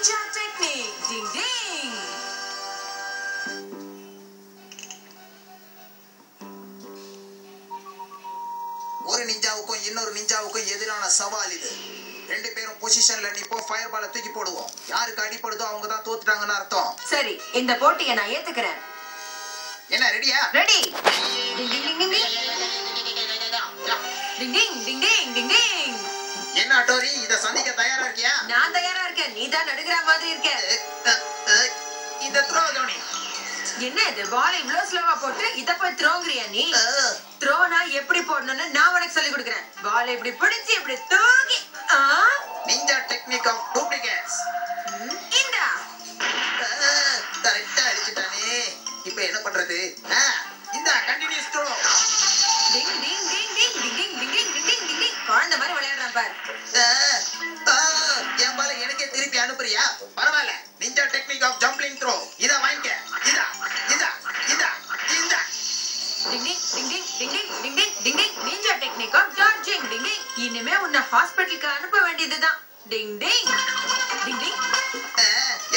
Ninja technique. Ding ding. ஒரு நிஞ்சாவுக்கும் இன்னொரு நிஞ்சாவுக்கும் எதிரான சவால் இது. ரெண்டு பேரும் பொசிஷன்ல நிப்போம், ஃபயர் பால தூக்கி போடுவோம். யாருக்கு அடிபடுதோ அவங்க தான் தோத்துட்டாங்கன்னு அர்த்தம். சரி, இந்த போட்டியை நான் ஏத்துக்கிறேன். என்ன ரெடியா? ரெடி. டிங் ding ding ding. Ding ding ding ding ding டிங். என்ன டோரி, இத சந்திக்க தயாரா இருக்கியா? நான் தயாரா இருக்கேன். நீ தான் நடுங்கற மாதிரி இருக்க. இந்த த்ரோ தோனி. என்ன இது, பால் இவ்ளோ ஸ்லோவா போட்டு இத போய் த்ரோங்கறியா நீ? த்ரோனா எப்படி போடணும்னு நான் உனக்கு சொல்லி கொடுக்கிறேன். பால் இப்படி பிடிச்சி இப்படி தூக்கி. Ninja technique of duplicates. இந்தா. கரெக்ட்டா அடிச்சிட்டானே. இப்போ என்ன பண்றது? இந்த கண்டினியூஸ் த்ரோ. டிங் ding ding ding ding ding ding ding ding ding டிங். குழந்தை மாதிரி விளையாடுறான் பார். என் பால எனக்கே திருப்பி அனுப்புறியா? பரவாயில்ல. Ninja technique of jumping throw. இத வாங்கிக்க. இதா இதா இதா இதா. Ding ding ding ding ding ding ding ding ding ding. Ninja technique of dodging. Ding ding. இனிமே உன்னை ஹாஸ்பிடலுக்கு அனுப்ப வேண்டியதுதான். டிங் டிங் டிங் டிங்.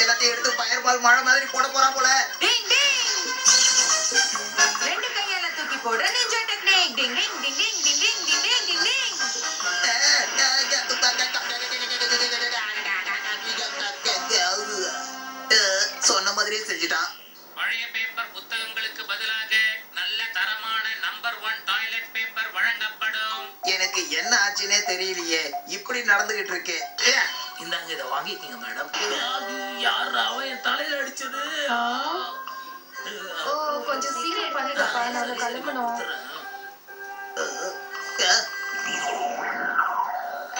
எல்லாத்தையும் எடுத்து ஃபயர் பால் மழை மாதிரி போட போறான் போல. டிங் டிங். ரெண்டு கையால தூக்கி போடு நிஞ்சா டெக்னிக். டிங் ding ding ding ding ding ding ding ding டிங். சொன்ன மாதிரியே செஞ்சுட்டான். பழைய பேப்பர் புத்தகங்களுக்கு பதிலாக நல்ல தரமான நம்பர் 1 டாய்லெட் பேப்பர் வழங்கப்படும். எனக்கு என்ன ஆச்சுன்னே தெரியலையே, இப்படி நடந்துகிட்டு இருக்கு. இந்தாங்க, இதை வாங்கிக்கீங்க மேடம். யார் அவன் என் தலையில அடிச்சது? கொஞ்சம் சீக்கிரம் பண்ணுங்கப்பா, நான் கிளம்பணும்.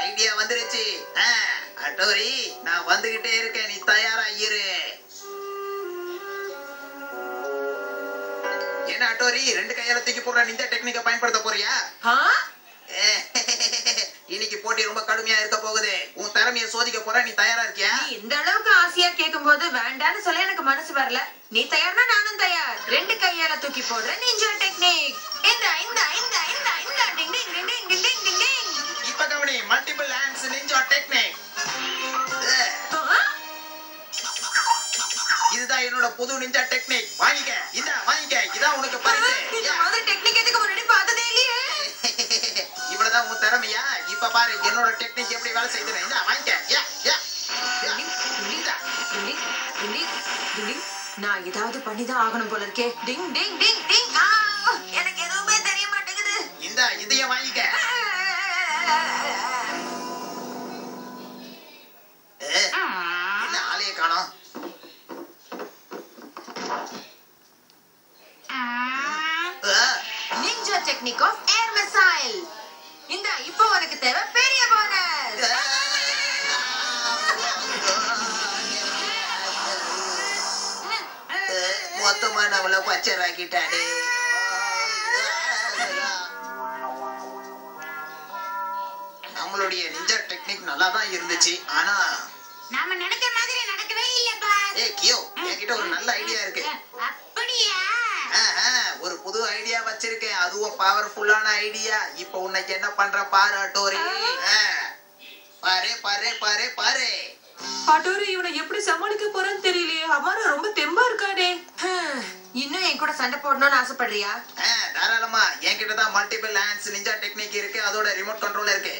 ஐடியா வந்துருச்சு. அட்டோரி, நான் வந்துகிட்டே இருக்கேன், நீ தயாரா இரு. என்ன அட்டோரி, ரெண்டு கையால தூக்கி போடுற நிஞ்சா டெக்னிக்கை பயன்படுத்த போறியா? இன்னைக்கு போட்டி ரொம்ப கடுமையா இருக்க போகுது. உன் திறமையை சோதிக்க போற, நீ தயாரா இருக்கியா? நீ இந்த அளவுக்கு ஆசையா கேட்கும்போது வேண்டான்னு சொல்ல எனக்கு மனசு வரல. நீ தயார்னா நானும் தயார். ரெண்டு கையால தூக்கி போடுற நிஞ்சா டெக்னிக். இந்த இந்த இந்த இந்த இந்த டிங் ding ding ding ding ding ding டிங். இப்ப கவனி, மல்டிபிள் ஹேண்ட்ஸ் நிஞ்சா டெக்னிக். இதுதான் என்னோட புது நிஞ்சா டெக்னிக். வாங்கிக்க. வாங்கிக்க. இதான் உனக்கு பரிசு. இந்த மாதிரி டெக்னிக் எதுக்கு முன்னாடி பார்த்ததே இல்லையே. இவ்வளவுதான் உன் திறமையா? இப்ப பாரு என்னோட டெக்னிக் எப்படி வேலை செய்யுதுன்னு. இந்த வாங்கிக்க. நான் ஏதாவது பண்ணிதான் ஆகணும் போல இருக்கே. டிங் டிங் டிங் டிங். எனக்கு எதுவுமே தெரிய மாட்டேங்குது. இந்த இதையும் வாங்கிக்க. என்ன ஆளைய காணோம்? Ninja technique of air missile. இந்த இப்போ உனக்கு தேவை பெரிய போனஸ். மொத்தமா நம்மள பச்சராக்கிட்டானே. நம்மளுடைய நிஞ்சா டெக்னிக் நல்லா தான் இருந்துச்சு, ஆனா நாம நினைக்கிற மாதிரி நடக்கவே இல்ல பாஸ். கியோ, என்கிட்ட ஒரு நல்ல ஐடியா இருக்கு. அப்படியா? ஒரு புது ஐடியா வச்சிருக்கேன், அதுவும் பவர்ஃபுல்லான ஐடியா. இப்போ உனக்கு என்ன பண்ற பாரு அட்டோரி. பாரு பாரு பாரு பாரு. அட்டோரி, இவனை எப்படி சமாளிக்க போறேன்னு தெரியலையே. அம்மாரா ரொம்ப தெம்பா இருக்காடே. இன்னும் என் கூட சண்டை போடணும்னு ஆசைப்படுறியா? தாராளமா. என்கிட்ட தான் மல்டிபிள் ஹேண்ட்ஸ் நிஞ்சா டெக்னிக் இருக்கு, அதோட ரிமோட் கண்ட்ரோல் இருக்கு.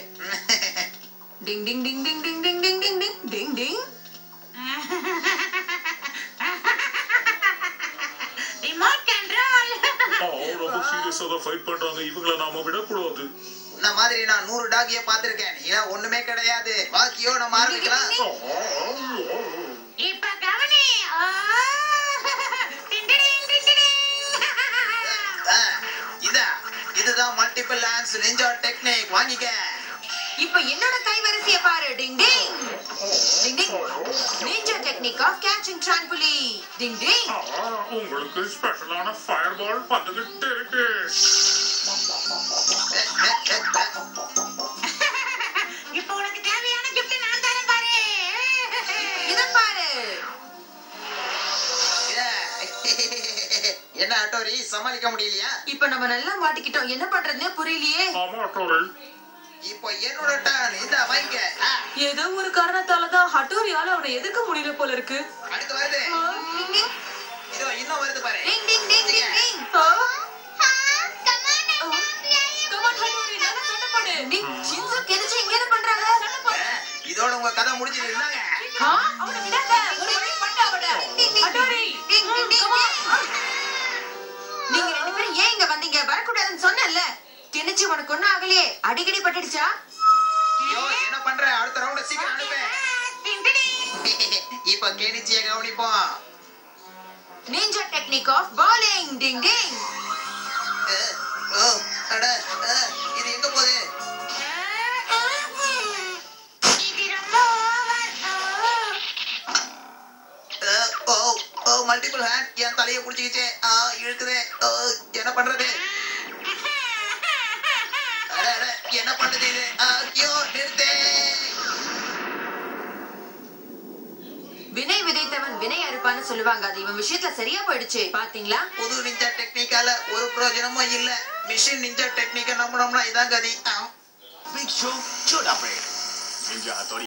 Ding ding ding ding ding ding ding ding ding ding ding. Remote control. ரொம்ப சீரியஸா தான் ஃபைட் பண்றாங்க. இவங்கள நாம விடக்கூடாது. இந்த மாதிரி நான் 100 டாகிய பாத்திருக்கேன். நீ ஒண்ணுமே கிடையாது. பாக்கியோ நம்ம ஆரம்பிக்கலாம். இப்ப கவனி. இதுதான் மல்டிபிள் ஹேண்ட்ஸ் நிஞ்சா டெக்னிக். வாங்கிக்க. இப்போ என்னோட கைவரிசையை பாரு. Ding ding ding ding. Ninja technique of catching trampoline. Ding ding. உங்களுக்கு ஸ்பெஷலான ஃபயர் பால் வந்துகிட்டு இருக்கு. இப்போ உனக்கு தேவையான கிஃப்ட் நான் தரேன் பாரு. இத பாரு. என்ன அட்டோரி, சமாளிக்க முடியலையா? இப்போ நம்ம நல்லா மாட்டிக்கிட்டோம். என்ன பண்றதுன்னு புரியலையே. ஆமா அட்டோரி. இப்போ என்னோட டர்ன். இந்த வைங்க. ஏதோ ஒரு காரணத்தாலதான் ஹட்டோரியால அவனை எதிர்க்க முடியல போல இருக்கு. அடுத்து வருது. இதோ இன்னும் வருது பாரு. டிங் டிங் டிங் டிங் டிங். கமான் ஹட்டோரி, நல்லா சண்டை போடு. டிங் ஷின்சோ கெதிச்சு இங்க என்ன பண்றாங்க? சண்டை போடு. இதோட உங்க கதை முடிஞ்சது. இருந்தாங்க. அவனை விடாத. ஒரு வழி பண்ணு அவனை. ஹட்டோரி டிங் டிங் டிங். நீங்க ரெண்டு பேரும் ஏன் இங்க வந்தீங்க? வரக்கூடாதுன்னு சொன்னேன்ல. கெனிச்சு உனக்கு ஒண்ணும் ஆகலையே? அடிக்கடி பட்டுடுச்சா? ஐயோ என்ன பண்ற? அடுத்த ரவுண்ட் சீக்கிரம் அனுப்பு. இப்போ கெனிச்சியை கவனிப்போம். Ninja technique of bowling. டிங் டிங். அட இது எங்க போகுது? மல்டிபிள் ஹேண்ட் என் தலையை புடிச்சுக்கிச்சே. இழுக்குதே. என்ன பண்றது? என்ன பண்ணுது இது? ஐயோ நிறுத்தே. வினை விதைத்தவன் வினை அறுப்பான்னு சொல்லுவாங்க. அது இவன் விஷயத்துல சரியா போயிடுச்சு. பாத்தீங்களா? புது நிஞ்சா டெக்னிக்கால ஒரு பிரயோஜனமும் இல்ல. மிஷின் நிஞ்சா டெக்னிக்க நம்பினோம்னா இதான் கதி. Big Show, Choda Break. Ninja Hattori.